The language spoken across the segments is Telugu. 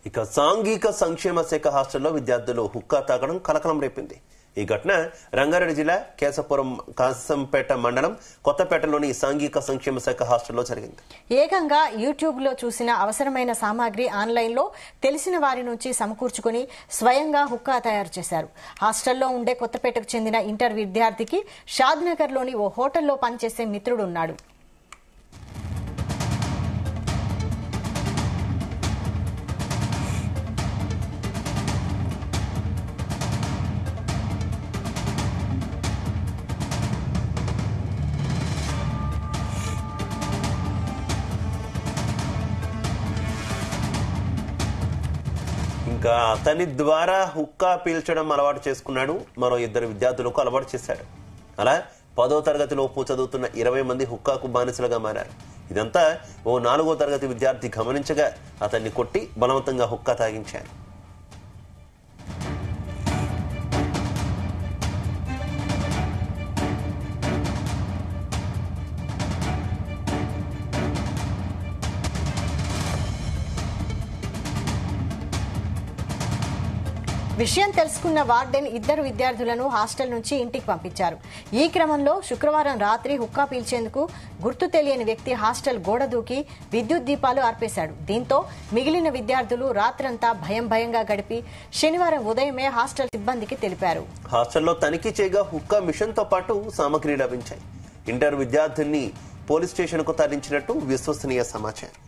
ఇక సాంఘిక సంక్షేమ శాఖ హాస్టల్లో విద్యార్థులు హుక్కా తాగడం కలకలం రేపింది. ఈ ఘటన రంగారెడ్డి జిల్లా కేశపురం కాసంపేట మండలం కొత్తపేటలోని సాంఘిక సంక్షేమ శాఖ హాస్టల్లో జరిగింది. ఏకంగా యూట్యూబ్ లో చూసిన అవసరమైన సామాగ్రి ఆన్లైన్ లో తెలిసిన వారి నుంచి సమకూర్చుకుని స్వయంగా హుక్కా తయారు చేశారు. హాస్టల్లో ఉండే కొత్తపేటకు చెందిన ఇంటర్ విద్యార్థికి షాద్నగర్ లోని ఓ హోటల్లో పనిచేసే మిత్రుడున్నాడు. ఇంకా అతని ద్వారా హుక్కా పీల్చడం అలవాటు చేసుకున్నాడు. మరో 2 విద్యార్థులకు అలవాటు చేశాడు. అలా 10వ తరగతిలోపు చదువుతున్న 20 మంది హుక్కాకు బానిసలుగా మారారు. ఇదంతా ఓ 4వ తరగతి విద్యార్థి గమనించగా అతన్ని కొట్టి బలవంతంగా హుక్కా తాగించారు. విషయం తెలుసుకున్న వార్డెన్ 2 విద్యార్థులను హాస్టల్ నుంచి ఇంటికి పంపించారు. ఈ క్రమంలో శుక్రవారం రాత్రి హుక్కా పీల్చేందుకు గుర్తు తెలియని వ్యక్తి హాస్టల్ గోడ దూకి విద్యుత్ దీపాలు ఆర్పేశాడు. దీంతో మిగిలిన విద్యార్థులు రాత్రంతా భయంగా గడిపి శనివారం ఉదయమే హాస్టల్ సిబ్బందికి తెలిపారు. హాస్టల్లో తనిఖీ చేయగా హుక్కా మిషన్ తో పాటు సామగ్రి లభించాయి. ఇంటర్ విద్యార్థుల్ని పోలీస్ స్టేషన్ కు తరలించినట్టు విశ్వసనీయ సమాచారం.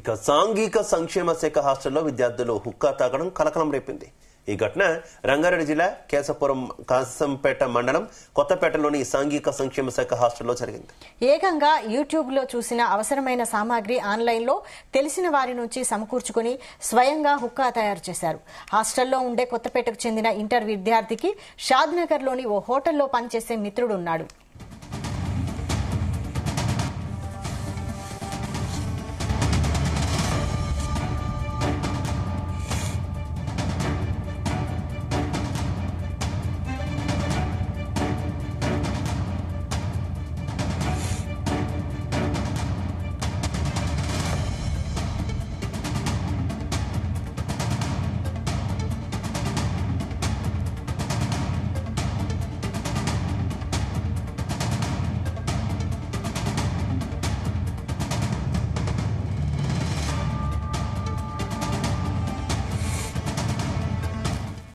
ఇక సాంఘిక సంక్షేమ శాఖ హాస్టల్లో విద్యార్థులు హుక్కా తాగడం కలకలం రేపింది. ఈ ఘటన రంగారెడ్డి జిల్లా కేశపురం కాసంపేట మండలం కొత్తపేటలోని సాంఘిక సంక్షేమ శాఖ హాస్టల్లో జరిగింది. ఏకంగా యూట్యూబ్ లో చూసిన అవసరమైన సామాగ్రి ఆన్లైన్ లో తెలిసిన వారి నుంచి సమకూర్చుకుని స్వయంగా హుక్కా తయారు చేశారు. హాస్టల్లో ఉండే కొత్తపేటకు చెందిన ఇంటర్ విద్యార్థికి షాద్నగర్ లోని ఓ హోటల్లో పనిచేసే మిత్రుడున్నాడు.